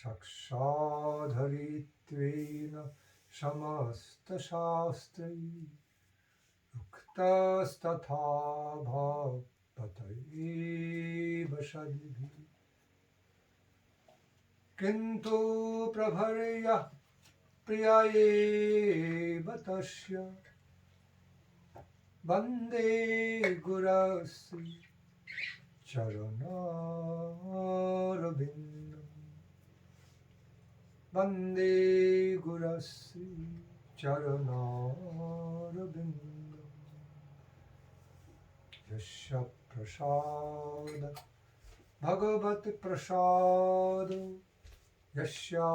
Sakshadharittvena Samastashastrai Uktastatha bhavataiva sadibhi Kintu prabharya priyayeva tasya Vande gurasi charanarvindam Vande gurasi charanarvindam Yasya prasada bhagavati prasada Yasya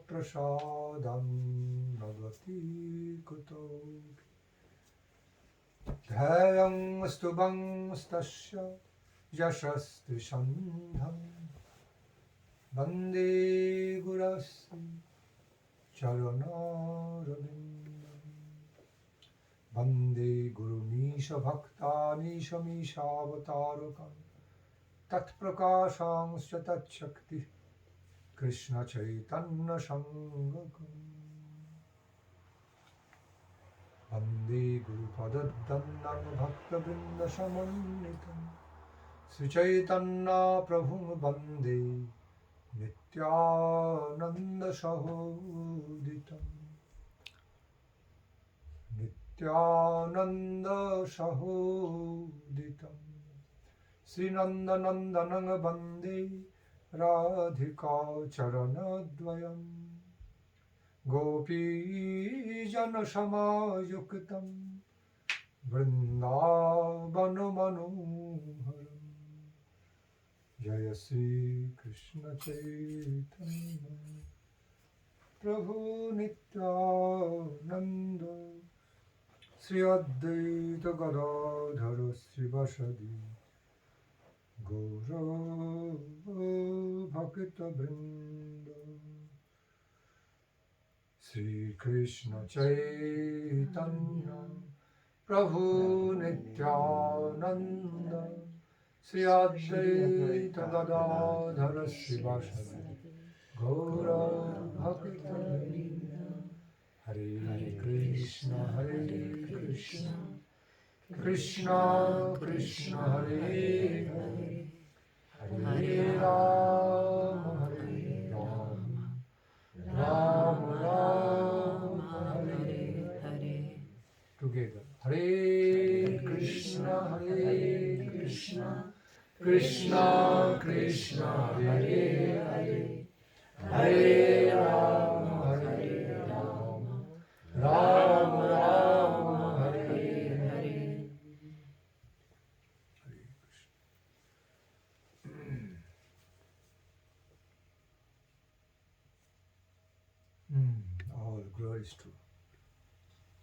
prasadam bhagavati kutopi Dhyayam stubham stasya yashasti sandham Vande gurasi charanarvindam Vande gurunisha bhaktanisha mishavatarakam Tat prakashamsya tat shakti Krishna chaitanya sangakam Vande Guru Padadandam Bhakta Vrinda Samanitam Sri Chaitanya Prabhum Vande Nityananda Sahoditam Nityananda Sahoditam Sri Nandanandanang Vande Radhika Charanadvayam Gopi Jana Samayuktam Vrindavana Manoharam Jaya Sri Krishna Chaitanya Prabhu Nityananda Sri Advaita Gadadhara Srivasadi Gaura Bhakta Vrinda Sri Krishna Chaitanya Prabhu Nityananda Sri Advaita Gadadhara Srivasadi Gaura Bhakta Vrinda Hare Krishna Krishna Krishna Hare Hare Hare Rama Rama Rama Hare Hare Together Hare Krishna Krishna Krishna Hare Hare Hare Rama Rama Rama Hare Hare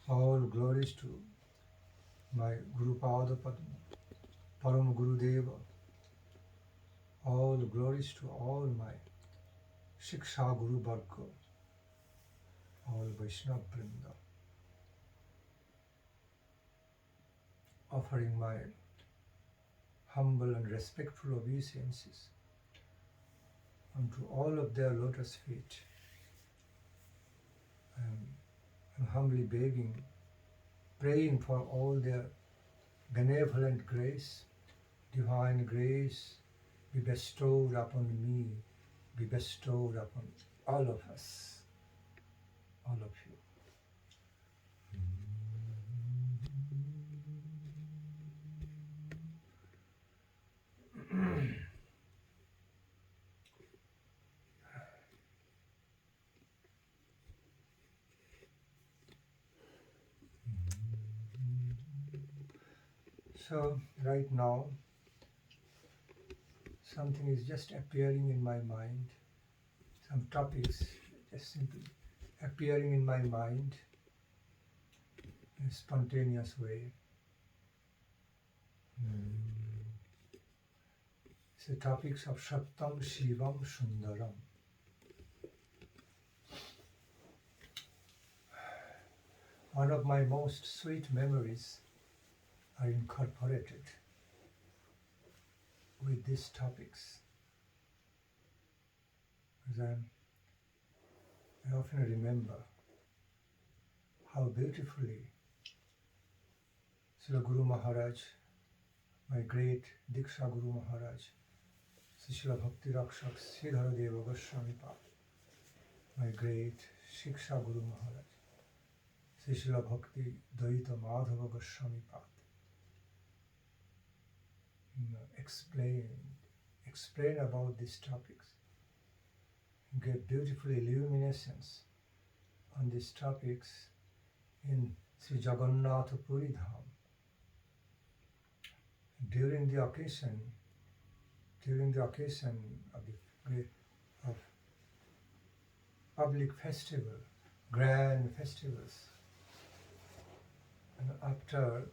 All glories to my Guru Pada Padma, Param Guru Deva. All glories to all my Shiksha Guru Varga, all Vaishnava Vrinda. Offering my humble and respectful obeisances unto all of their lotus feet. I'm humbly begging, praying for all their benevolent grace, divine grace, be bestowed upon me, be bestowed upon all of us, all of you. So right now, something is just appearing in my mind, some topics just simply appearing in my mind in a spontaneous way. It's the topics of Satyam, Shivam, Sundaram. One of my most sweet memories are incorporated with these topics. As I'm I often remember how beautifully Srila Guru Maharaj, my great Diksha Guru Maharaj, Srila Bhakti Rakshak Sridhara Deva Goswami Pad, my great Shiksha Guru Maharaj, Srila Bhakti Dvaita Madhava Goswami Pad, explain about these topics, gave beautiful illuminations on these topics in Sri Jagannath Puri Dham. During the occasion of the great of public festival, grand festivals, and after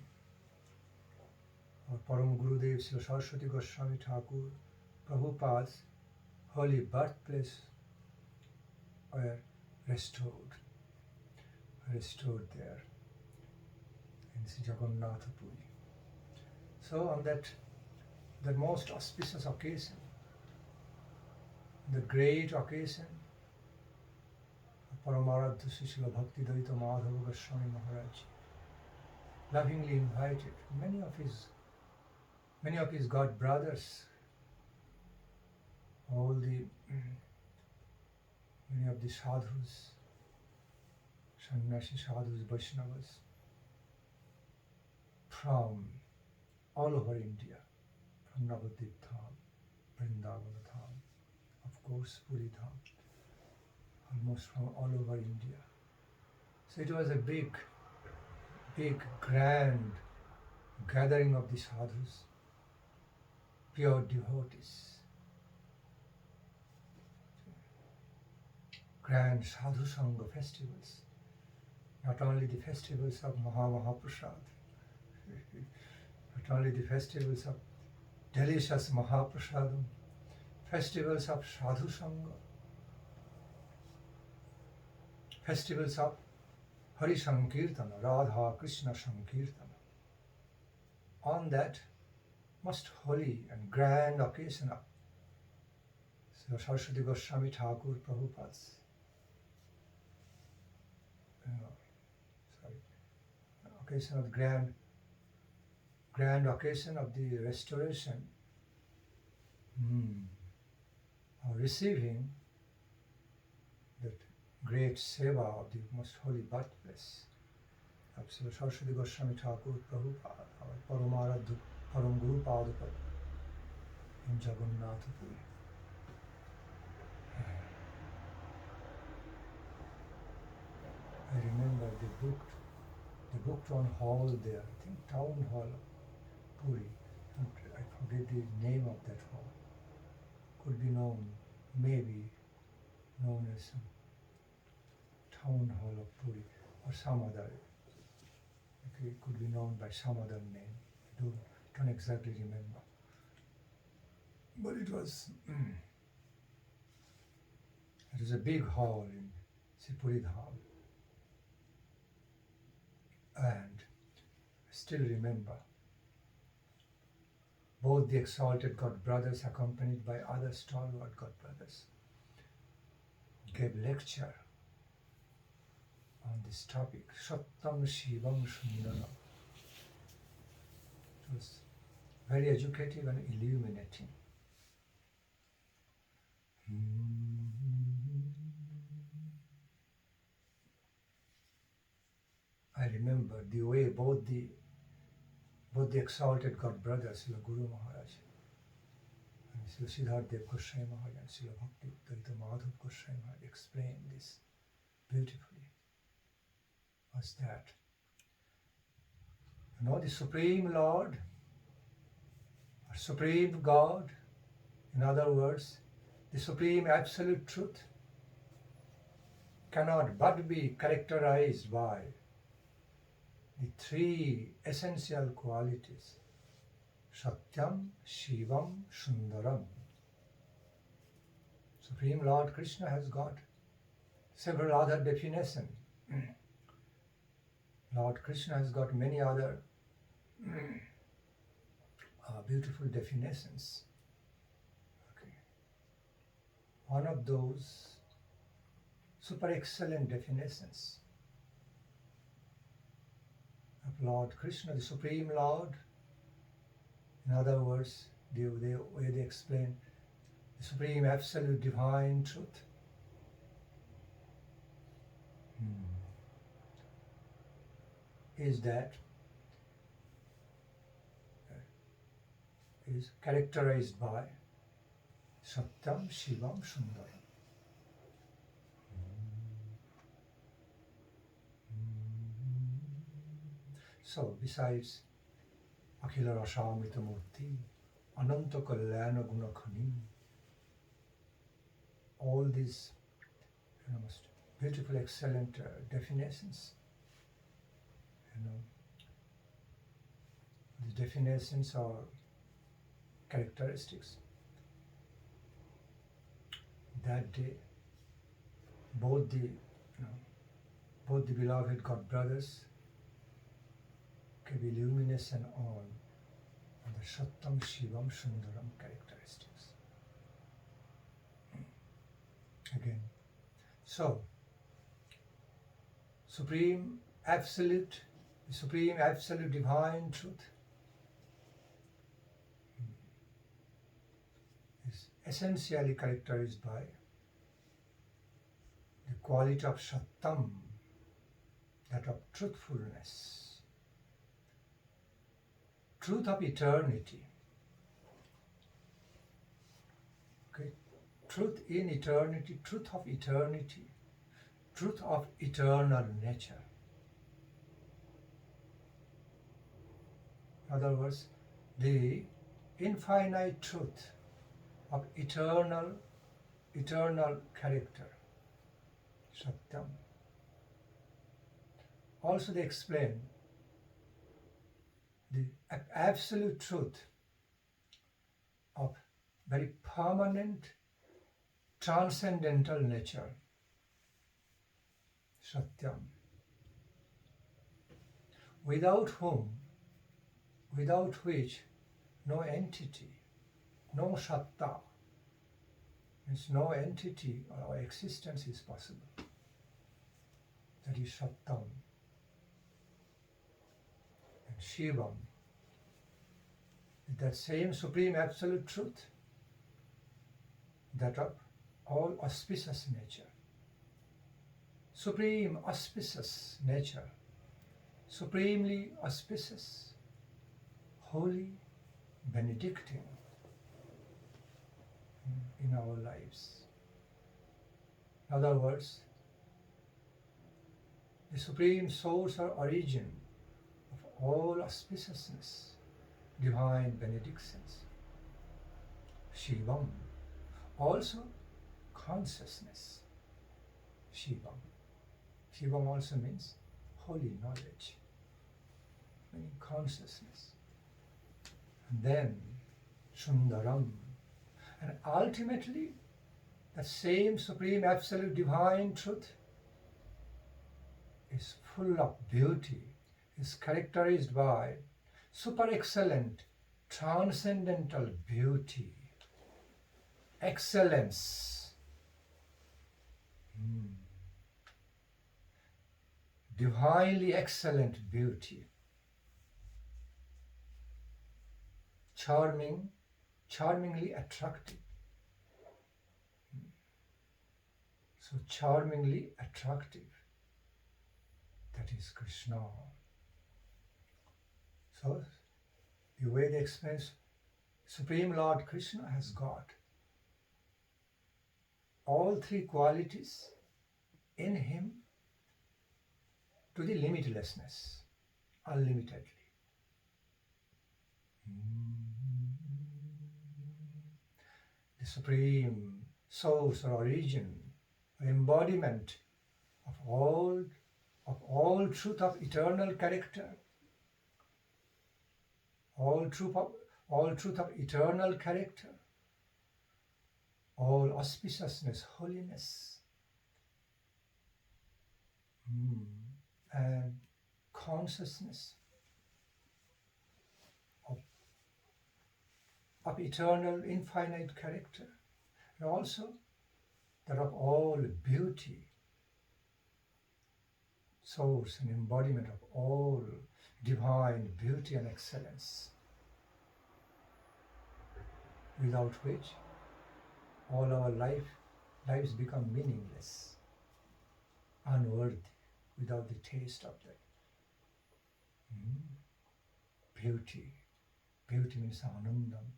our Param Gurudev Srila Saraswati Goswami Thakur Prabhupada's holy birthplace were restored there in Sri Jagannath Puri. So on that most auspicious occasion, the great occasion, Paramaradha Srila Bhakti Dvaita Madhava Goswami Maharaj lovingly invited many of his god brothers, many of the sadhus, sannyasi sadhus, Vaishnavas from all over India, from Navadvip Dham, Vrindavana Dham, of course Puri Dham, almost from all over India. So it was a big, grand gathering of the sadhus, pure devotees, grand sadhu sangha festivals, not only the festivals of Mahaprasad, not only the festivals of delicious Mahaprasadam, festivals of sadhu sangha, festivals of Hari Sankirtana, Radha Krishna Sankirtana. On that most holy and grand occasion of Saraswati Goswami Thakur Prabhupada's occasion of grand occasion of the restoration, or receiving that great seva of the most holy birthplace of Saraswati Goswami Thakur Prabhupada, our Paramaradha Param Guru Padapa in Jagannath Puri. I remember they booked one hall there, I think Town Hall of Puri. I forget the name of that hall. Could be maybe known as some Town Hall of Puri or some other. Okay, it could be known by some other name. I don't exactly remember. But it was a big hall in Sipuri Dham. And I still remember both the exalted God brothers accompanied by other stalwart God brothers gave lecture on this topic, Satyam, Shivam, Sundaram. It was very educative and illuminating. I remember the way both the exalted God brothers, Srila Guru Maharaj and Srila Siddhartha Dev Goswami Maharaj and Srila Bhakti Dvaita Madhava Goswami Maharaj explained this beautifully. Was that the Supreme Lord or Supreme God, in other words, the Supreme Absolute Truth, cannot but be characterized by the three essential qualities, Satyam, Shivam, Sundaram. Supreme Lord Krishna has got several other definitions. Lord Krishna has got many other beautiful definitions. Okay. One of those, super excellent definitions of Lord Krishna, the Supreme Lord. In other words, the way they explain the Supreme Absolute Divine Truth. Is that is characterized by Satyam, Shivam, Sundaram. So, besides Akhila Rasamrita Murti, Ananta Kalyana Gunakhani, all these most beautiful, excellent definitions, these definitions are characteristics. That day, both the beloved God brothers can be luminous and on the Satyam, Shivam, Sundaram characteristics. Again, so Supreme Absolute, the Supreme Absolute Divine Truth is essentially characterized by the quality of Satyam, that of truthfulness, truth of eternity. Okay, truth in eternity, truth of eternity, truth of eternal nature. In other words, the infinite truth of eternal character, Satyam. Also they explain the absolute truth of very permanent, transcendental nature, Satyam, without which no entity, no Satta, means no entity or existence is possible. That is Satyam. And Shivam, that same supreme absolute truth, that of all auspicious nature, supreme auspicious nature, supremely auspicious, holy, benedicting in our lives. In other words, the supreme source or origin of all auspiciousness, divine benedictions. Shivam, also consciousness. Shivam. Shivam also means holy knowledge, meaning consciousness. And then Sundaram. And ultimately, the same supreme absolute divine truth is full of beauty, is characterized by super excellent, transcendental beauty, excellence, divinely excellent beauty, charmingly attractive. So charmingly attractive, that is Krishna. So the way they explain, Supreme Lord Krishna has got all three qualities in him to the limitlessness, unlimitedly. The supreme source or origin, or embodiment of all truth of eternal character, all truth of eternal character, all auspiciousness, holiness, and consciousness of eternal, infinite character, and also that of all beauty, source and embodiment of all divine beauty and excellence, without which all our lives become meaningless, unworthy, without the taste of that beauty. Beauty means anandam.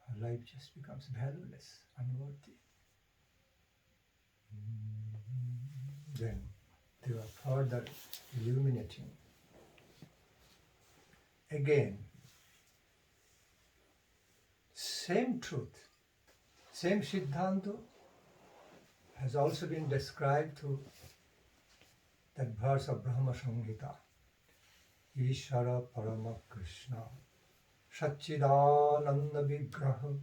Our life just becomes valueless, unworthy. Then they are further illuminating. Again, same truth, same Siddhanta has also been described through that verse of Brahma Samhita. Ishara Parama Krishna Satchidananda Vigraha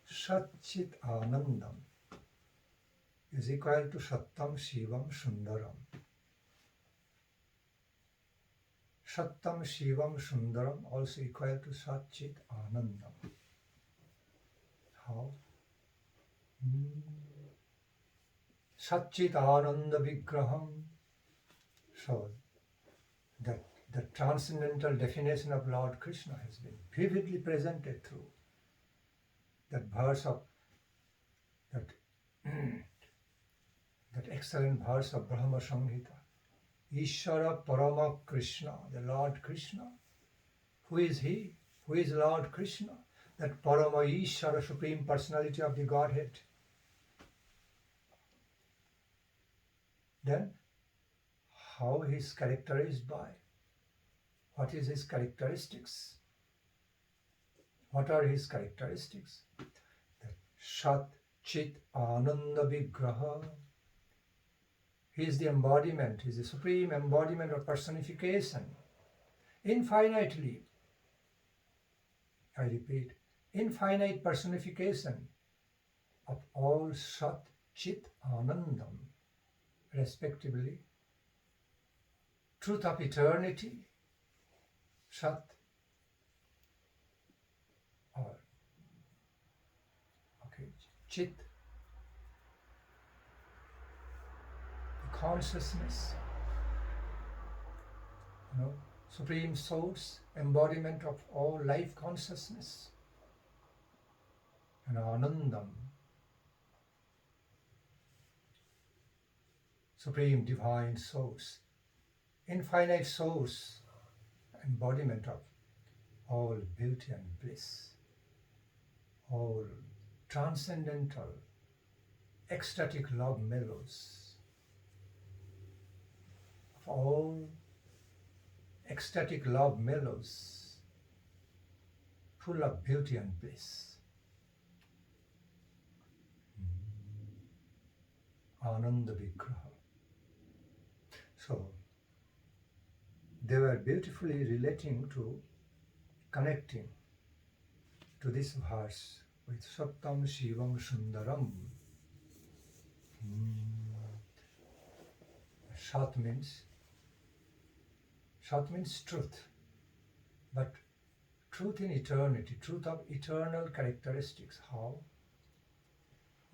Satchit Anandam is equal to Satyam, Shivam, Sundaram. Satyam, Shivam, Sundaram also equal to Satchit Anandam. How? Satchit Ananda Vigraham. So that the transcendental definition of Lord Krishna has been vividly presented through that verse of that that excellent verse of Brahma Samhita. Ishara Parama Krishna, the Lord Krishna. Who is he? Who is Lord Krishna? That Parama Ishara, Supreme Personality of the Godhead. Then, how he is characterized by? What is his characteristics? What are his characteristics? That Sat Chit Ananda Vigraha. He is the embodiment, he is the supreme embodiment or personification, infinitely, I repeat, infinite personification of all Sat, Chit, Anandam, respectively, truth of eternity, Sat, or, Chit, consciousness, supreme source, embodiment of all life consciousness, and Anandam, supreme divine source, infinite source, embodiment of all beauty and bliss, all transcendental, ecstatic love mellows, all ecstatic love mellows, full of beauty and bliss. Ananda Vigraha. So, they were beautifully relating to, connecting to this verse with Satyam, Shivam, Sundaram. Sat means truth, but truth in eternity, truth of eternal characteristics. How?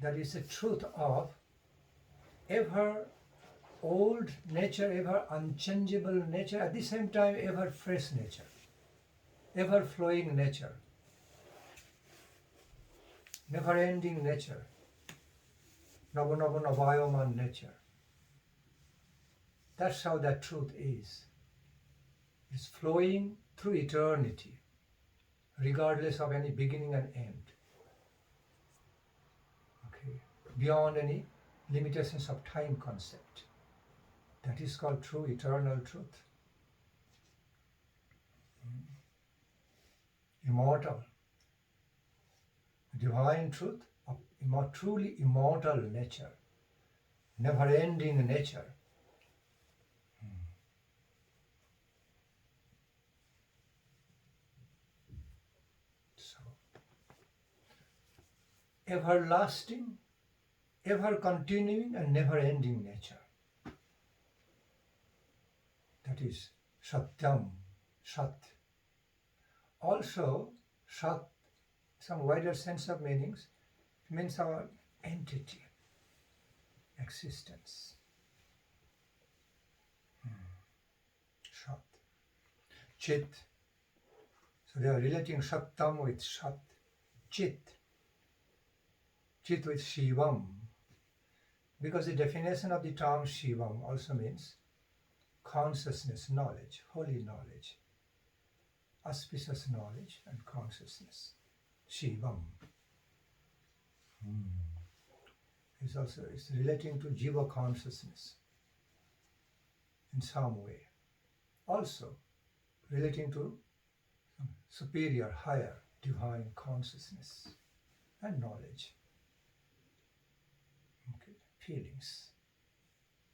That is the truth of ever old nature, ever unchangeable nature, at the same time ever fresh nature, ever flowing nature, never ending nature, Navanavan nature. That's how that truth is. It's flowing through eternity, regardless of any beginning and end. Okay, beyond any limitations of time concept. That is called true eternal truth. Immortal. Divine truth of truly immortal nature, never-ending nature. So, everlasting, ever-continuing and never-ending nature. That is Satyam, Sat. Also, Sat, some wider sense of meanings, it means our entity, existence. Chit. So they are relating Satyam with Sat, Chit, Chit with Shivam. Because the definition of the term Shivam also means consciousness, knowledge, holy knowledge, auspicious knowledge and consciousness. Shivam. It's relating to Jiva consciousness in some way. Also relating to superior, higher, divine consciousness and knowledge. Okay, feelings.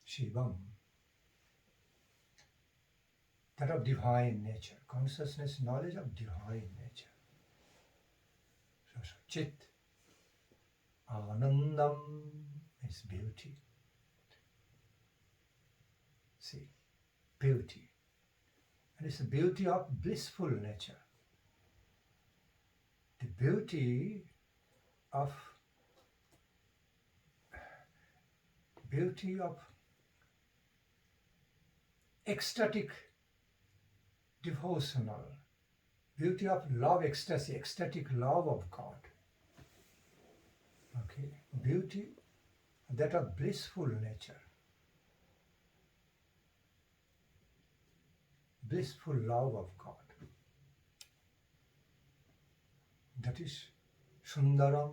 Shivam. That of divine nature. Consciousness, knowledge of divine nature. So Chit. Anandam is beauty. See, beauty. And it's the beauty of blissful nature. The beauty of ecstatic, devotional, beauty of love, ecstasy, ecstatic love of God. Okay, beauty that of blissful nature, blissful love of God. That is Sundaram,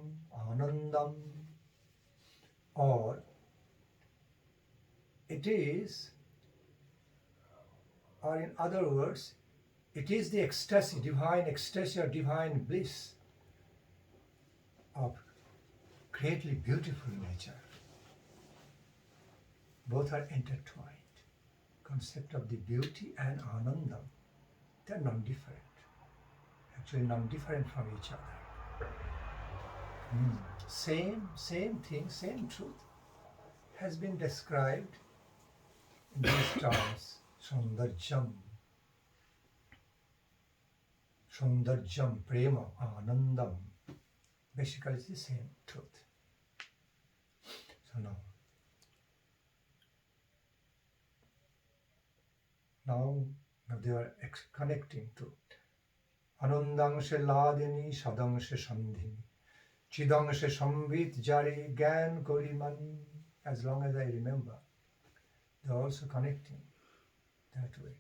Anandam, or it is, or in other words, it is the ecstasy, divine ecstasy or divine bliss of greatly beautiful nature. Both are intertwined. Concept of the beauty and Anandam, they are non-different. Actually non-different from each other. Same thing, same truth has been described in these terms. Saundarjam, prema, anandam. Basically it's the same truth. So now they are connecting to Anandangshe ladini, sadangshe sandhini, chidangshe samvit jari, gyan korimani. As long as I remember, they are also connecting that way.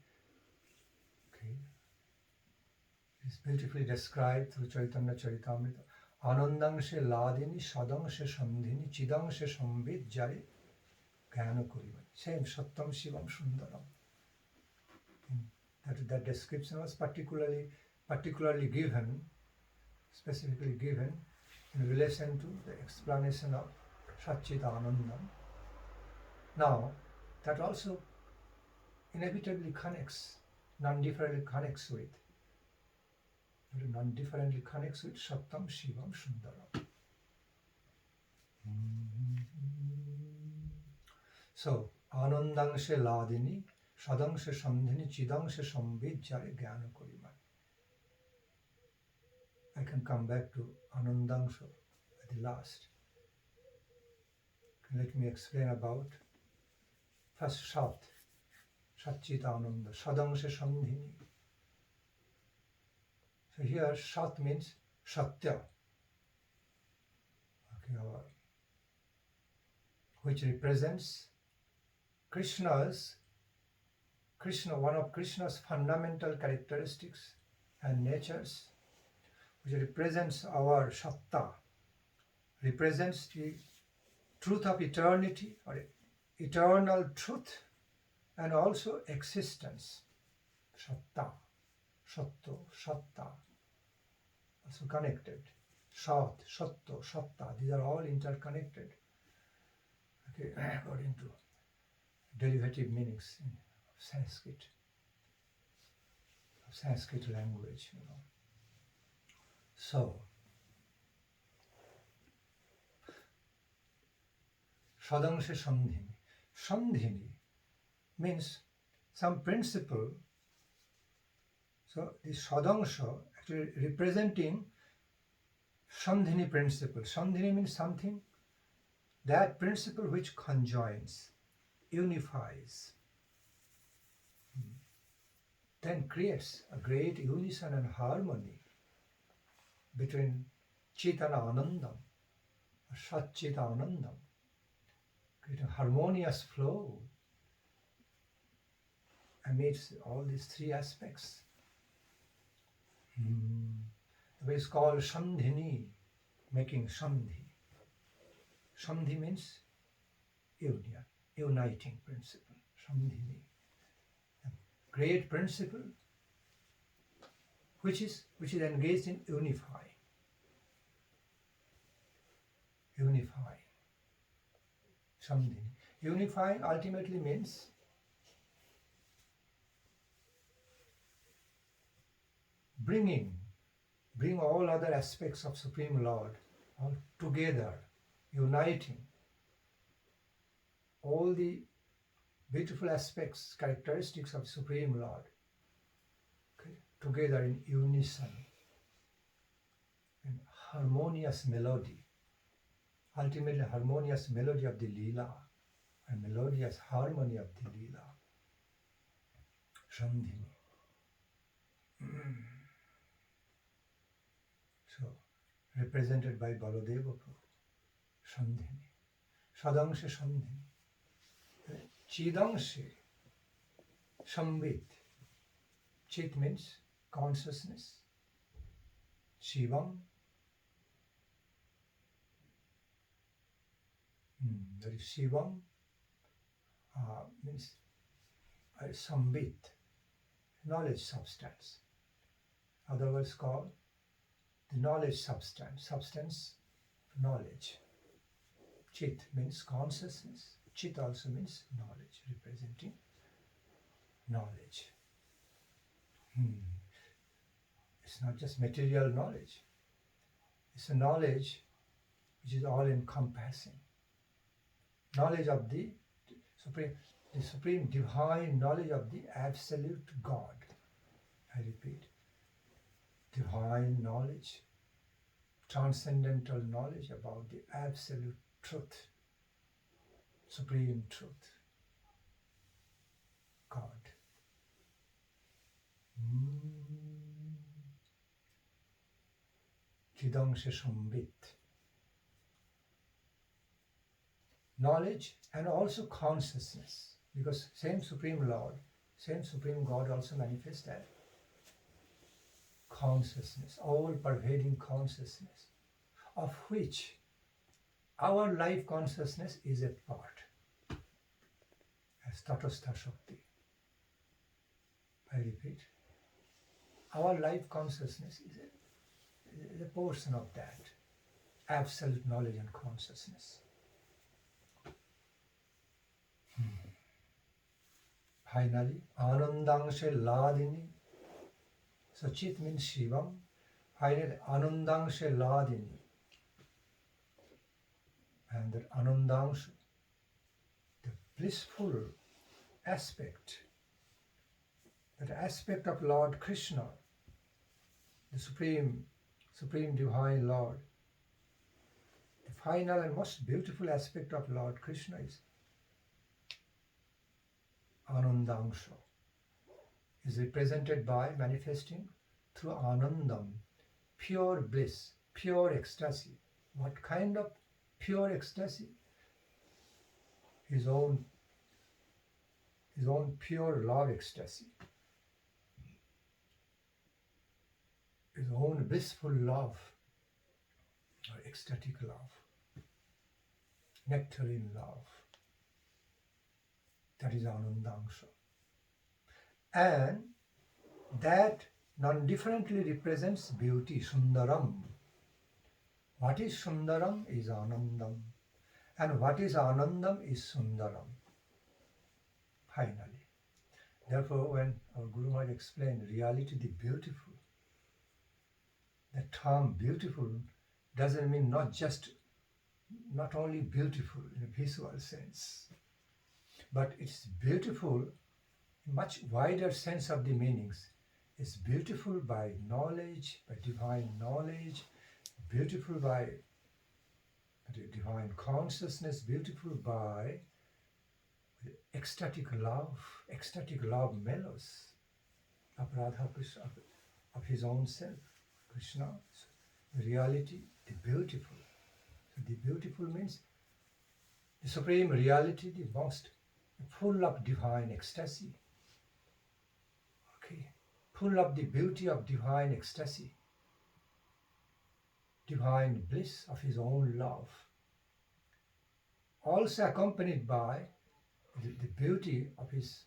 Okay. It's beautifully described through Chaitanya Charitamrita. Anandangshe ladini, sadangshe sandhini, chidangshe samvit jari, gyan korimani. Same Satyam, Shivam, Sundaram. That description was particularly given, specifically given in relation to the explanation of Satchit Anandam. Now, that also inevitably connects, non-differently connects with Satyam, Shivam, Sundaram. So, Anandangshe ladini, sadangshe sandhini, chidangshe samvit jare jnana korimani. I can come back to Anandangsha at the last. Let me explain about first Sat, Satchit Ananda, Sadangsha Sandhini. So here Sat means Satya, okay, which represents one of Krishna's fundamental characteristics and natures, which represents our Satta, represents the truth of eternity or eternal truth and also existence. Satta, Satto, Satta, also connected. Sat, Satto, Satta, these are all interconnected. Okay, according to derivative meanings in Sanskrit language, So, Sadangsha Sandhini. Sandhini means some principle. So, the Sadangsha actually representing Sandhini principle. Sandhini means something, that principle which conjoins, unifies. then creates a great unison and harmony between Chit and Anandam, Sat Chit Anandam, create a harmonious flow amidst all these three aspects. The way is called Sandhini, making Sandhi. Sandhi means union, uniting principle, Sandhini. A great principle which is engaged in unifying. Sandhini. Unifying ultimately means bring all other aspects of Supreme Lord all together, uniting all the beautiful aspects, characteristics of Supreme Lord, okay, together in unison, in harmonious melody, ultimately harmonious melody of the Leela, and melodious harmony of the Leela. Sandhini. So, represented by Baladeva Prabhu, Sandhini. Sadangshe Sandhini. Chidangshe Sambit. Chit means consciousness. Shivam. That is Shivam means Sambit, knowledge substance. Otherwise called the knowledge substance knowledge. Chit means consciousness. Chit also means knowledge, representing knowledge. It's not just material knowledge. It's a knowledge which is all encompassing. Knowledge of the supreme divine knowledge of the absolute God. I repeat, divine knowledge, transcendental knowledge about the absolute truth, supreme truth, God. Chidangsha Sambit. Knowledge and also consciousness, because same Supreme Lord, same Supreme God also manifests as consciousness, all-pervading consciousness, of which our life consciousness is a part, as Tatastha Shakti. I repeat, our life consciousness is a portion of that absolute knowledge and consciousness. Finally, Anandangshe Ladini. So Chit means Shivam. Finally, Anandangshe Ladini. And that Anandangsha, the blissful aspect, that aspect of Lord Krishna, the supreme divine Lord, the final and most beautiful aspect of Lord Krishna is Anandangsha, is represented by manifesting through Anandam, pure bliss, pure ecstasy. What kind of pure ecstasy? His own pure love ecstasy. His own blissful love, or ecstatic love, nectarine love. That is Anandangsha. And that non-differently represents beauty, Sundaram. What is Sundaram is Anandam. And what is Anandam is Sundaram. Finally. Therefore, when our Guru Maharaj explained reality, the beautiful, the term beautiful doesn't mean not only beautiful in a visual sense, but it's beautiful in much wider sense of the meanings. It's beautiful by knowledge, by divine knowledge, beautiful by divine consciousness, beautiful by ecstatic love mellows, of Radha Krishna, of his own self, Krishna, the reality, the beautiful. So the beautiful means the supreme reality, the most full of divine ecstasy. Okay, full of the beauty of divine ecstasy, divine bliss of his own love. Also accompanied by the beauty of his,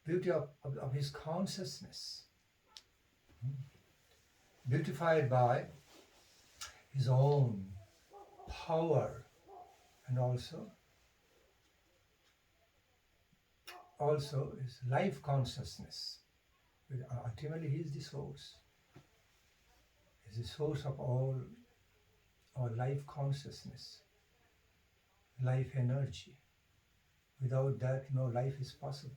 beauty of his consciousness, beautified by his own power, and also his life consciousness. Ultimately, he is the source. He is the source of all our life consciousness, life energy. Without that, no life is possible.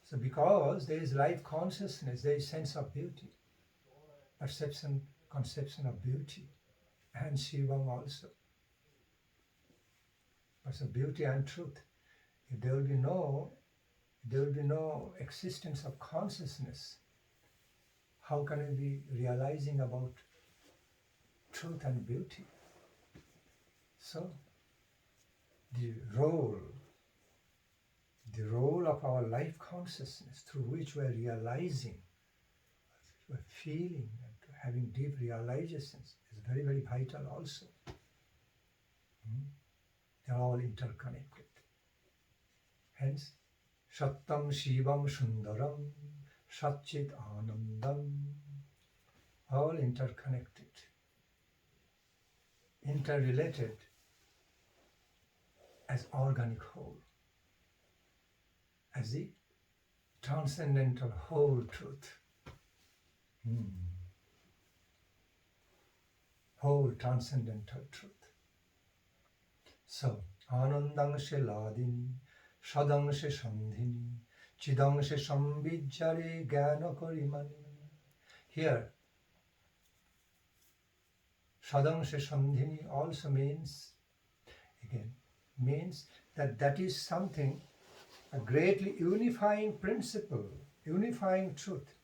So because there is life consciousness, there is sense of beauty, perception, conception of beauty, and Shivam also. So beauty and truth. If there will be no existence of consciousness, how can we be realizing about truth and beauty? So the role of our life consciousness, through which we are realizing, we are feeling and having deep realizations, is very, very vital also. They are all interconnected. Hence, Satyam, Shivam, Sundaram, Satchit, Anandam, all interconnected, interrelated as organic whole, as the transcendental whole truth. Whole transcendental truth. So, Anandangshe Ladini, Shadangshe Sandhini, Chidangshe Sambijjare Gyana Korimani. Here, Shadangshe Sandhini also means that is something, a greatly unifying principle, unifying truth,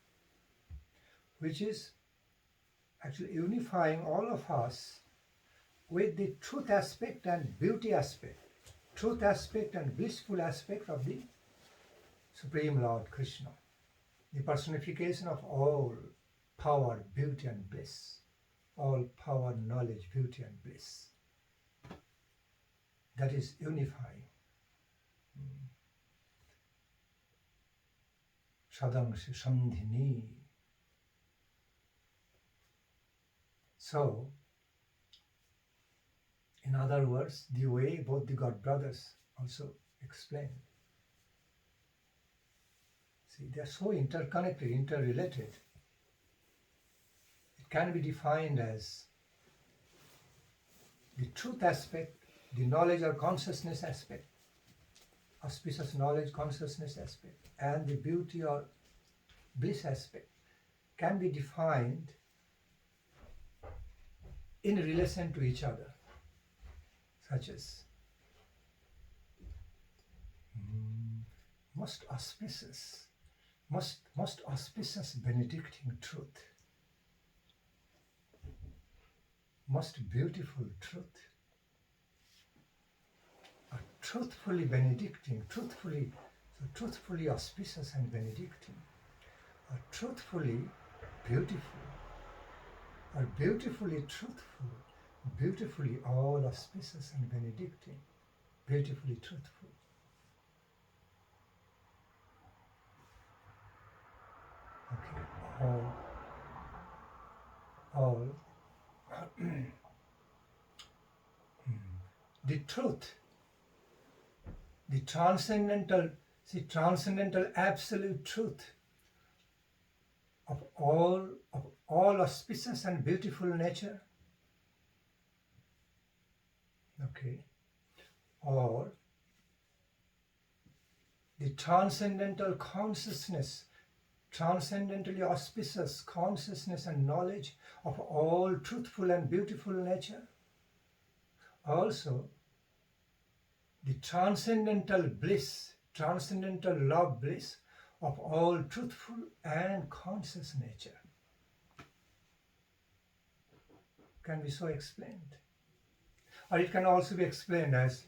which is actually unifying all of us with the truth aspect and beauty aspect, truth aspect and blissful aspect of the Supreme Lord Krishna, the personification of all power, beauty and bliss, all power, knowledge, beauty and bliss. That is unifying. Shadangsha Sandhini. So, in other words, the way both the God brothers also explain. See, they are so interconnected, interrelated. It can be defined as the truth aspect, the knowledge or consciousness aspect, auspicious knowledge, consciousness aspect, and the beauty or bliss aspect can be defined in relation to each other, such as most auspicious Benedictine truth, most beautiful truth, a truthfully Benedictine, truthfully auspicious and Benedictine, a truthfully beautiful, or beautifully truthful, beautifully all auspicious and Benedictine, beautifully truthful. Okay, all the truth, the transcendental absolute truth of all auspicious and beautiful nature, okay, or the transcendental consciousness, transcendentally auspicious consciousness and knowledge of all truthful and beautiful nature, also the transcendental bliss, transcendental love bliss of all truthful and conscious nature. Can be so explained. Or it can also be explained as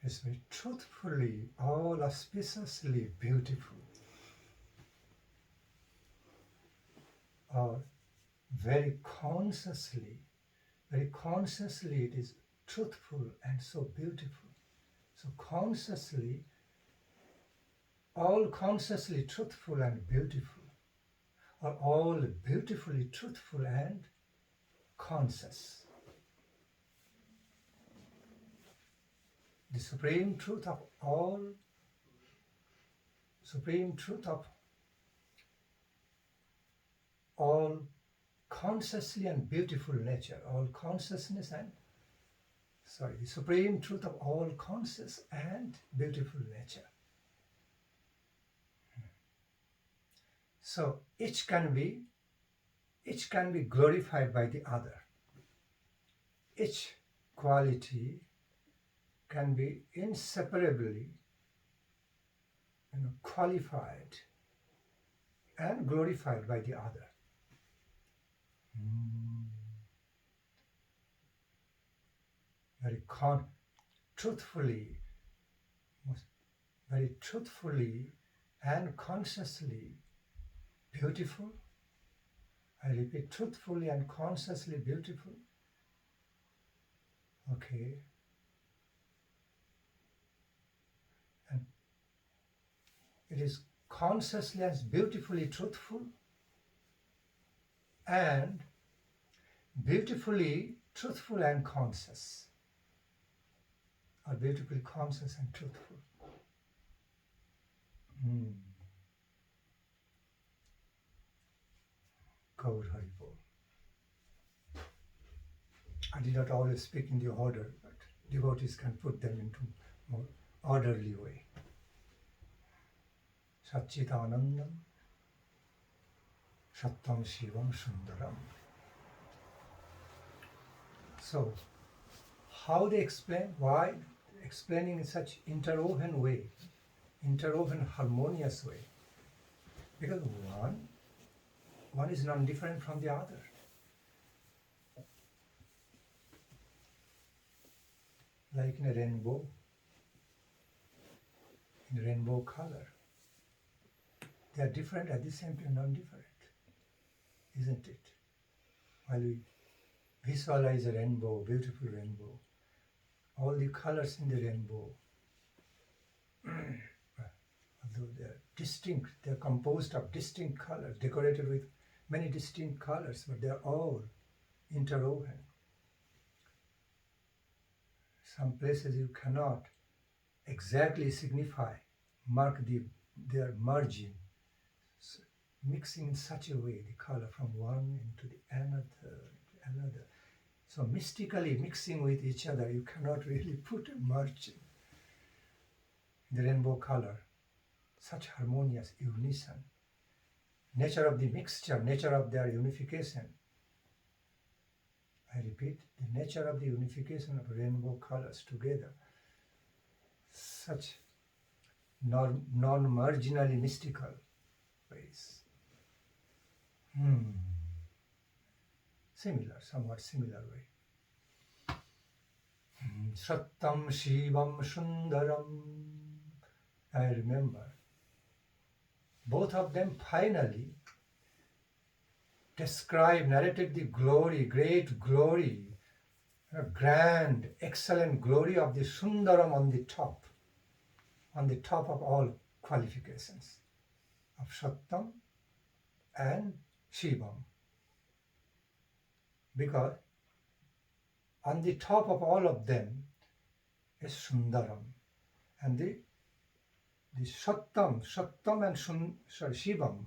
it's very truthfully, all auspiciously beautiful, or very consciously it is truthful and so beautiful. So consciously, all consciously truthful and beautiful, or all beautifully truthful and conscious. The supreme truth of all, consciously and beautiful nature, all consciousness and, the supreme truth of all conscious and beautiful nature. So each can be glorified by the other. Each quality can be inseparably qualified and glorified by the other. Very truthfully and consciously beautiful. I repeat, truthfully and consciously beautiful. Okay. And it is consciously and beautifully truthful and beautifully truthful and conscious, or beautifully conscious and truthful. Gaur Hari Bol. I did not always speak in the order, but devotees can put them into more orderly way. Satchitanandam, Satyam, Shivam, Sundaram. So, how they explain? Why? Explaining in such interwoven way, interwoven harmonious way. Because one is non-different from the other. Like in a rainbow color. They are different at the same time non-different, isn't it? While we visualize a rainbow, beautiful rainbow, all the colors in the rainbow, although they are distinct, they are composed of distinct colors, decorated with many distinct colors, but they are all interwoven. Some places you cannot exactly mark their merging, mixing in such a way the color from one into the another. So mystically mixing with each other, you cannot really put a merging. The rainbow color, such harmonious unison, nature of the mixture, nature of their unification. I repeat, the nature of the unification of rainbow colors together, such non-marginally mystical ways. Somewhat similar way. Satyam, Shivam, Sundaram. I remember both of them finally narrated the glory, great glory, grand, excellent glory of the Sundaram on the top of all qualifications of Satyam and Shivam. Because on the top of all of them is Sundaram, and the Satyam and Shivam,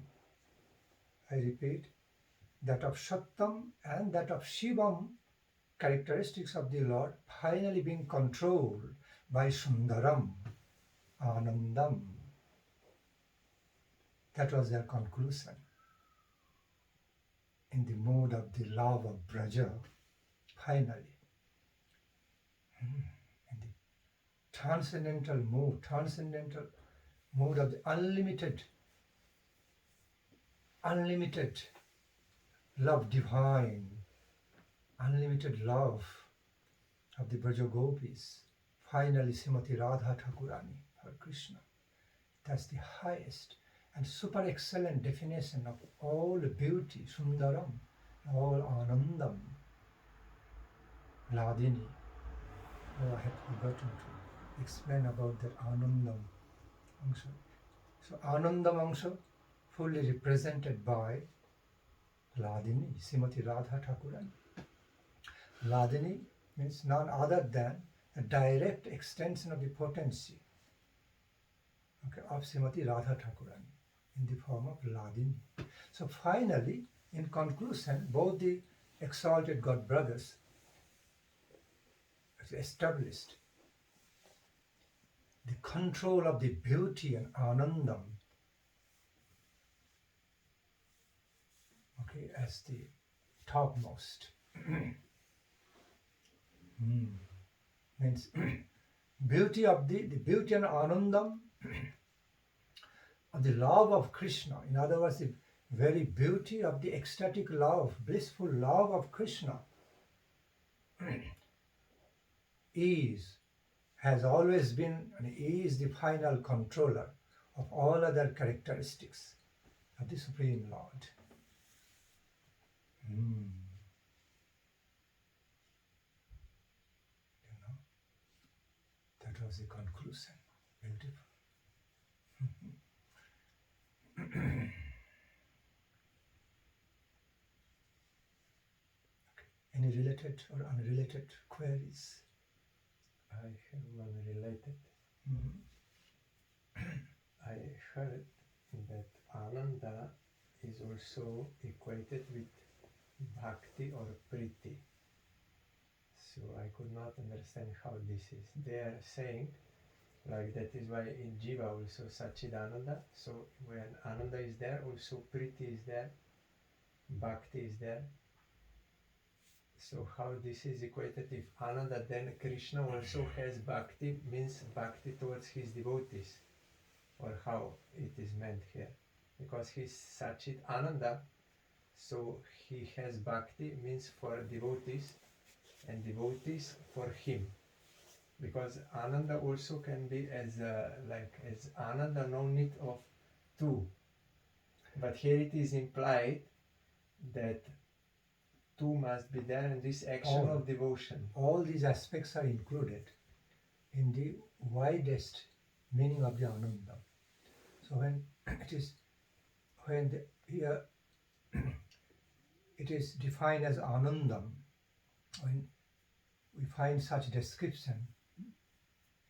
I repeat, that of Satyam and that of Shivam, characteristics of the Lord, finally being controlled by Sundaram, Anandam. That was their conclusion. In the mood of the love of Braja, finally. in the transcendental mood of the unlimited love divine, unlimited love of the Braja Gopis. Finally, Srimati Radha Thakurani, her Krishna. That's the highest and super excellent definition of all beauty, Sundaram, all Anandam, Ladini. Oh, I have forgotten to explain about that Anandam Angsha. So Anandam Angsha, fully represented by Ladini, Srimati Radha Thakurani. Ladini means none other than a direct extension of the potency, okay, of Srimati Radha Thakurani in the form of Ladini. So finally, in conclusion, both the exalted God brothers established the control of the beauty and Anandam, okay, as the topmost. Means beauty of the beauty and Anandam of the love of Krishna. In other words, the very beauty of the ecstatic love, blissful love of Krishna has always been and is the final controller of all other characteristics of the Supreme Lord. You know, that was the conclusion. Beautiful. Any related or unrelated queries? I have one related. I heard that Ananda is also equated with Bhakti or Priti. So I could not understand how this is. They are saying, like that is why in Jiva also Sachidananda. So when Ananda is there, also Priti is there, Bhakti is there. So how this is equated, if Ananda, then Krishna also has Bhakti, means Bhakti towards his devotees, or how it is meant here. Because he's Sachit Ananda, so he has Bhakti, means for devotees, and devotees for him. Because Ananda also can be as Ananda, no need of two. But here it is implied that two must be there in this action of devotion. All these aspects are included in the widest meaning of the Ananda. So here it is defined as Anandam, when we find such description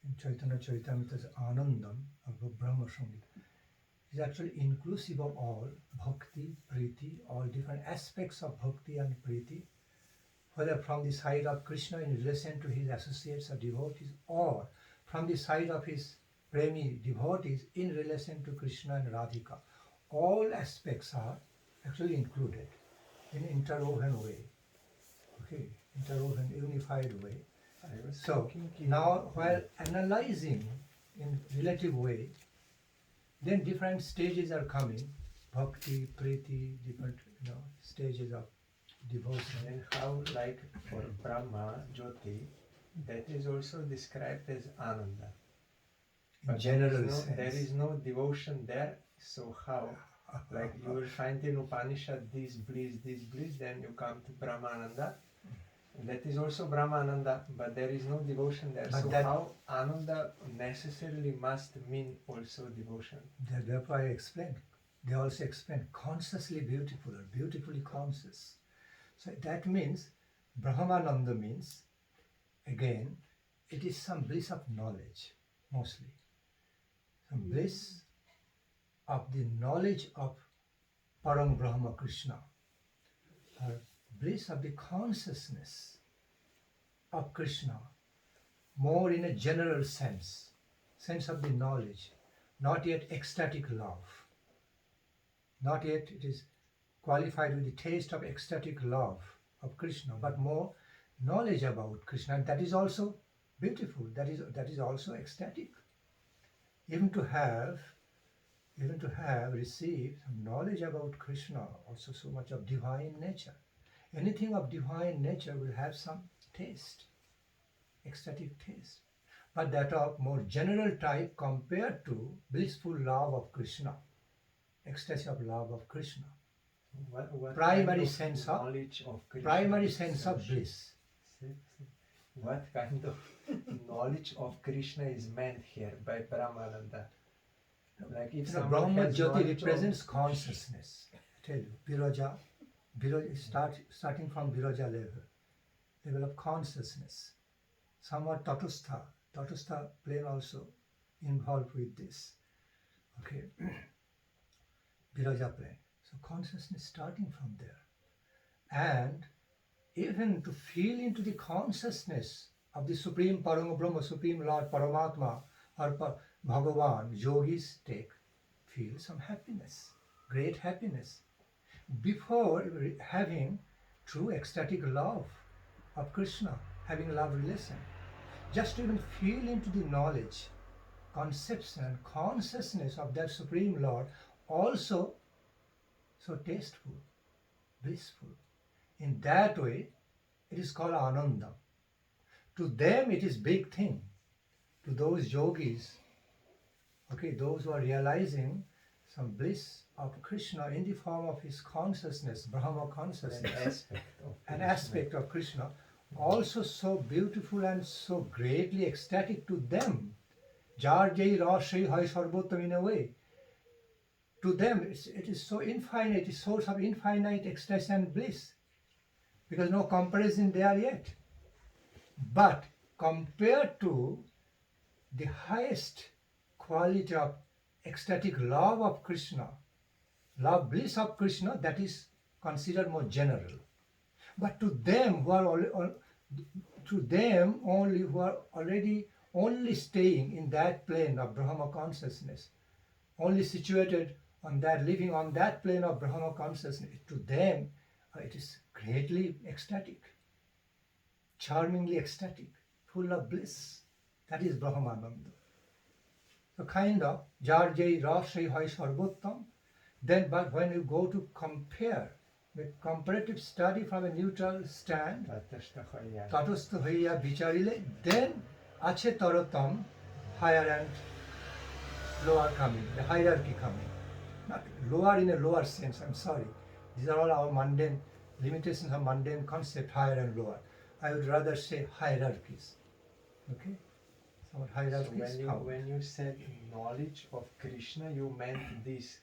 in Chaitanya Charitamrita as Anandam of Brahma Sangita, is actually inclusive of all Bhakti, Priti, all different aspects of Bhakti and Priti, whether from the side of Krishna in relation to his associates or devotees, or from the side of his premi devotees in relation to Krishna and Radhika. All aspects are actually included in interwoven way, okay, interwoven, unified way. So now, while analyzing in relative way, then different stages are coming, Bhakti, Priti, different stages of devotion. And how, like for Brahma, Jyoti, that is also described as Ananda. In general sense. There is no devotion there, so how? Like you will find in Upanishad this bliss, then you come to Brahmananda. That is also Brahmananda, but there is no devotion there. But so how Ananda necessarily must mean also devotion? Therefore I explained. They also explain consciously beautiful or beautifully conscious. So that means Brahmananda means, again, it is some bliss of knowledge, mostly. Some bliss of the knowledge of Param Brahma Krishna, or bliss of the consciousness of Krishna, more in a general sense of the knowledge, not yet ecstatic love, not yet it is qualified with the taste of ecstatic love of Krishna, but more knowledge about Krishna. And that is also beautiful. That is also ecstatic. Even to have received some knowledge about Krishna, also so much of divine nature. Anything of divine nature will have some taste, ecstatic taste, but that of more general type compared to blissful love of Krishna, ecstasy of love of Krishna. What Primary kind sense of knowledge of Krishna? Primary sense of bliss. What kind of knowledge of Krishna is meant here by Brahmananda? Like if someone Brahma has Jyoti knowledge represents consciousness. I tell you, Viraja starting from Viraja level of consciousness. Somewhat Tatastha plane also involved with this. Okay, Viraja plane. So consciousness starting from there. And even to feel into the consciousness of the Supreme Parama Brahma, Supreme Lord Paramatma, or Bhagavan, yogis feel some happiness, great happiness, before having true ecstatic love of Krishna, having love relation. Just to even feel into the knowledge, conception and consciousness of that Supreme Lord, also so tasteful, blissful. In that way, it is called Ananda. To them, it is big thing. To those yogis, okay, those who are realizing some bliss of Krishna in the form of his consciousness, Brahma consciousness, an aspect of Krishna, also so beautiful and so greatly ecstatic to them. Jar Jai Rashri Hai Sarvottam, in a way. To them, it is so infinite, it's source of infinite ecstasy and bliss, because no comparison there yet. But compared to the highest quality of ecstatic love of Krishna, love bliss of Krishna, that is considered more general. But to them who are who are already only staying in that plane of Brahma consciousness, only situated on that, living on that plane of Brahma consciousness, to them it is greatly ecstatic, charmingly ecstatic, full of bliss. That is Brahmananda. So kind of Jar Jai Rashri Hai Sarvottam. Then, but when you go to compare with comparative study from a neutral stand, Tatastha Haiya Vicharile, then Ache Taratam, higher and lower coming, the hierarchy coming. Not lower in a lower sense, I'm sorry. These are all our mundane limitations of mundane concept, higher and lower. I would rather say hierarchies. Okay? So hierarchies. So when you said knowledge of Krishna, you meant this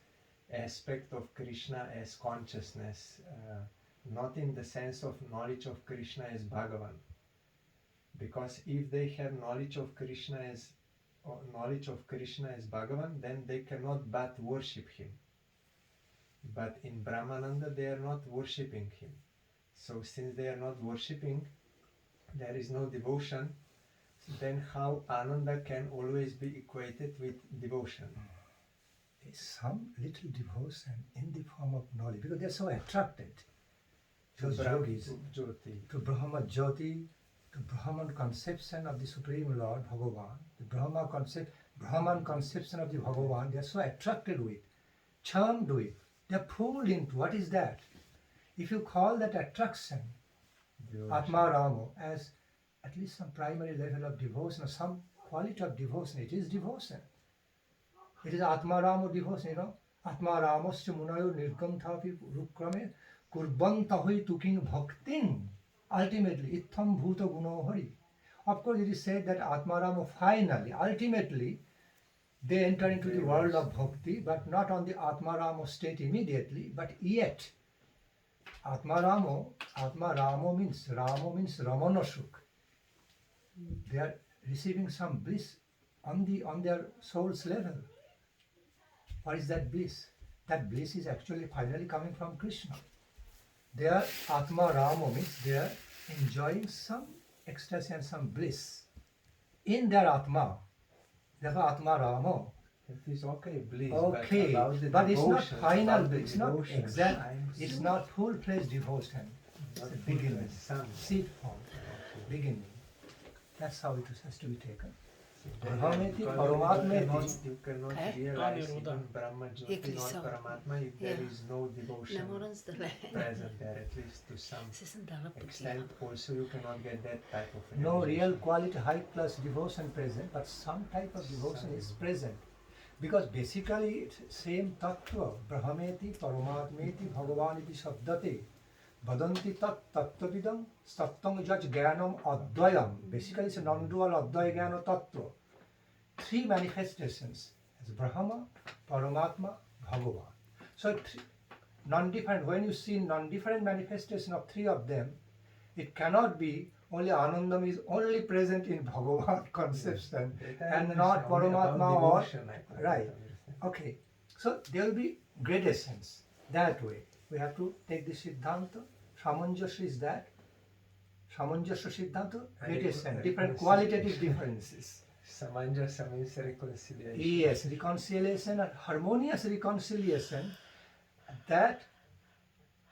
aspect of Krishna as consciousness, not in the sense of knowledge of Krishna as Bhagavan. Because if they have knowledge of Krishna as Bhagavan, then they cannot but worship him. But in Brahmananda they are not worshipping him. So since they are not worshipping, there is no devotion, then how Ananda can always be equated with devotion? Some little devotion in the form of knowledge, because they are so attracted, those yogis, to Brahma Jyoti, to Brahman conception of the Supreme Lord Bhagavan, the Brahman conception of the Bhagavan, they are so attracted with, charmed with, they are pulled into. What is that? If you call that attraction, Atma Ramo, as at least some primary level of devotion, or some quality of devotion, it is devotion. It is Atma Ramo devotion, Atma Ramosya Munayo Nirgam Thapi Rukrame Kurbantahui Tuking Bhaktin. Ultimately, Itham Bhuta Guno Hari. Of course, it is said that Atma Ramo finally, ultimately, they enter into the world of bhakti, but not on the Atma Ramo state immediately, but yet. Atma Ramo means Ramana Sukh. They are receiving some bliss on their soul's level. What is that bliss? That bliss is actually finally coming from Krishna. Their Atma Ramo means they are enjoying some ecstasy and some bliss in their Atma. Therefore, Atma Ramo. It is okay, bliss, okay, but it's not final bliss, it's not exact, it's not full-fledged devotion. It's a beginning, seed form, beginning. That's how it has to be taken. So Brahmeti, because Paramatmeti. you cannot Okay. realize Aniruddha. even Brahma Jyoti Ekli nor sa- Paramatma if there Yeah. is no devotion Namoransdale. present there, at least to some Sisandala extent. Also, you cannot get that type of No real realization. quality high class devotion present, but some type of devotion is Some. present. Because basically it's same tattva, Brahmeti, Paramatmeti, Bhagavaniti Shabdate, Vadanti tat tattvavidam, Satyam jaj jnanam advayam. Basically it's a non-dual advaya jnana tattva. Three manifestations as Brahma, Paramatma, Bhagavan. So non-different, when you see non-different manifestation of three of them, it cannot be only Anandam is only present in Bhagavan conception and not Paramatma or right. Okay, so there will be gradations that way. We have to take the Siddhanta. Samanjasya is that. Samanjasya Siddhanta, gradation, different qualitative differences. Samanjasya means reconciliation. Yes, reconciliation and harmonious reconciliation. That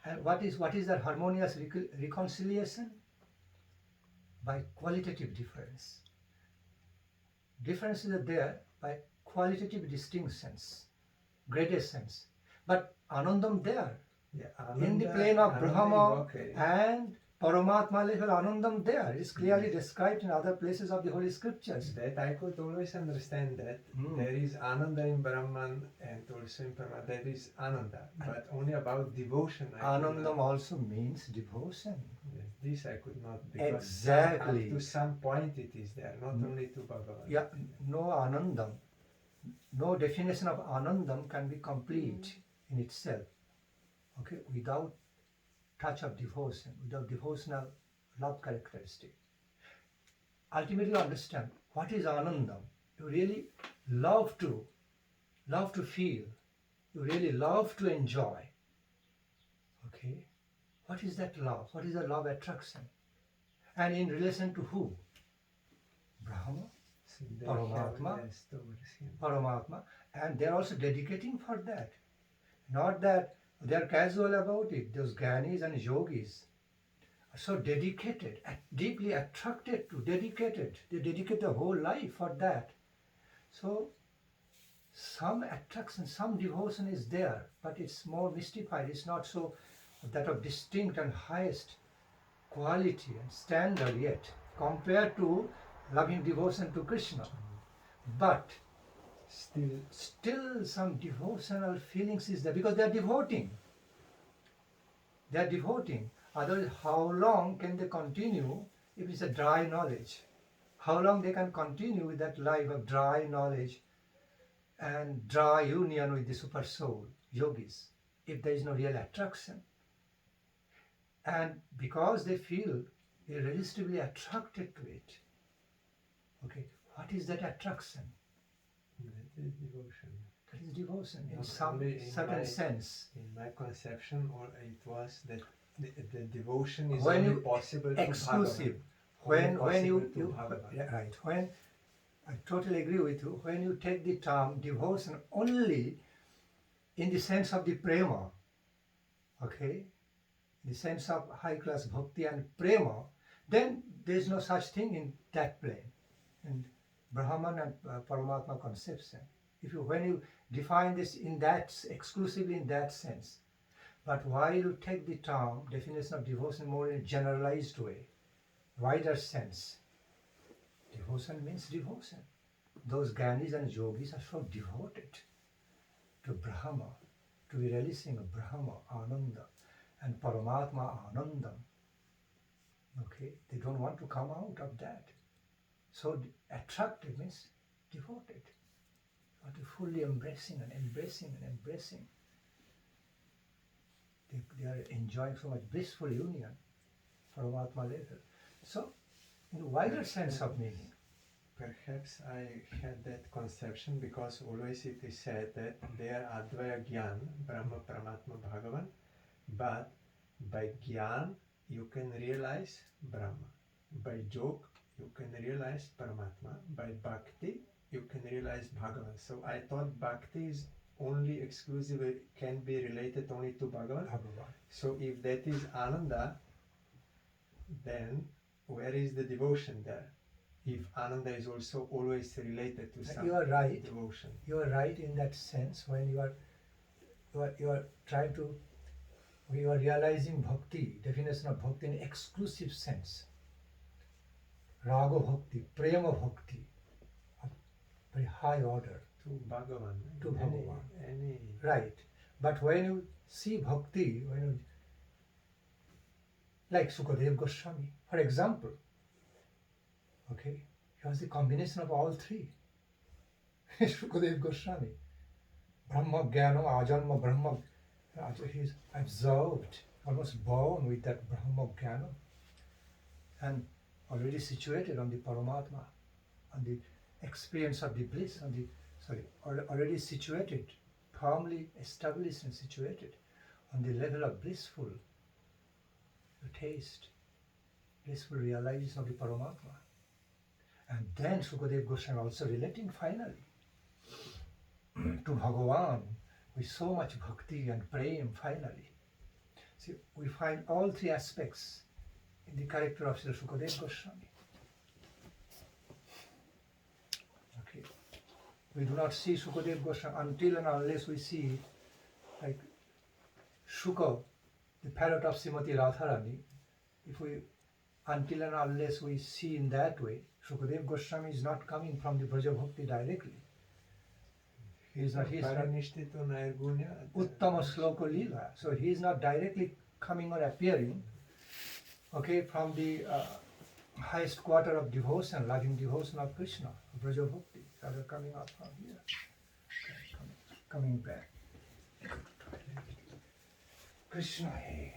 and what is that harmonious reconciliation? By qualitative difference. Differences are there by qualitative distinctions, gradations. But Anandam there, Yeah, in the Ananda- plane of Ananda Brahma is okay. and Paramatma level, Anandam there is clearly described in other places of the Holy Scriptures. That I could always understand that there is Ananda in Brahman and also in Paramatma there is Ananda, but only about devotion. I could Anandam not- also means devotion. Yes, this I could not because Exactly. up to some point it is there, not only to Bhagavan. Yeah, no Anandam, no definition of Anandam can be complete in itself. Okay, without touch of devotion, without devotional love characteristic. Ultimately understand what is Anandam. You really love to feel. You really love to enjoy. Okay, what is that love? What is the love attraction? And in relation to who? Brahma, So they Paramatma. have less towards him. Paramatma, and they are also dedicating for that. Not that they are casual about it. Those Gyanis and Yogis are so dedicated, deeply attracted to, dedicated. They dedicate their whole life for that. So some attraction, some devotion is there, but it's more mystified. It's not so that of distinct and highest quality and standard yet compared to loving devotion to Krishna. But still some devotional feelings is there because they are devoting. They are devoting. Otherwise, how long can they continue if it's a dry knowledge? How long they can continue with that life of dry knowledge and dry union with the super soul, yogis, if there is no real attraction? And because they feel irresistibly attracted to it. Okay, what is that attraction? That is devotion. That is devotion in Not some only in certain my- sense. In my conception, or it was that the devotion is When only you possible exclusive, to Bhagavan. when you Only possible to Bhagavan. yeah, right, when I totally agree with you, when you take the term devotion only in the sense of the prema, okay, in the sense of high class bhakti and prema, then there is no such thing in that plane, in Brahman and Paramatma conception. When you define this in that exclusively in that sense, but while you take the term definition of devotion more in a generalized way, wider sense, devotion means devotion. Those Gyanis and Yogis are so devoted to Brahma, to be releasing of Brahma, Ananda, and Paramatma, Anandam. Okay, they don't want to come out of that. So attracted means devoted. But fully embracing and embracing and embracing. They are enjoying so much blissful union, Paramatma level. So, in a wider sense of meaning. Perhaps I had that conception because always it is said that they are Advaya Gyan, Brahma, Paramatma, Bhagavan, but by Gyan you can realize Brahma. By Jog you can realize Paramatma. By Bhakti you can realize Bhagavan. So I thought Bhakti is only exclusively can be related only to Bhagavan. So if that is Ananda, then where is the devotion there? if Ananda is also always related to some You are right. devotion. You are right in that sense when you are trying to, you are realizing bhakti, definition of bhakti in exclusive sense. Raga bhakti, prema bhakti, of very high order. To Bhagavan. To Bhagavan. Any Right. But when you see bhakti, when you, like Sukadeva Goswami, for example, okay, he was the combination of all three. Sukadeva Goswami, Brahma Jnana, Ajanma Brahma, he's absorbed, almost born with that Brahma Jnana, and already situated on the Paramatma, on the experience of the bliss, already situated, firmly established and situated on the level of blissful taste, blissful realization of the Paramatma. And then Sukadeva Goswami also relating finally to Bhagavan with so much bhakti and prem finally. See, we find all three aspects in the character of Sri Sukadeva Goswami. Okay. We do not see Sukadeva Goswami until and unless we see like Shuka, the parrot of Srimati Radharani. If we, until and unless we see in that way, Sukadeva Goswami is not coming from the Braja Bhakti directly. He is not. Paranishthito Nairgunya. Uttama Sloka Lila. So he is not directly coming or appearing, okay, from the highest quarter of devotion, loving devotion of Krishna, Braja Bhakti. Rather coming up from here, okay, coming back. Krishna, hey.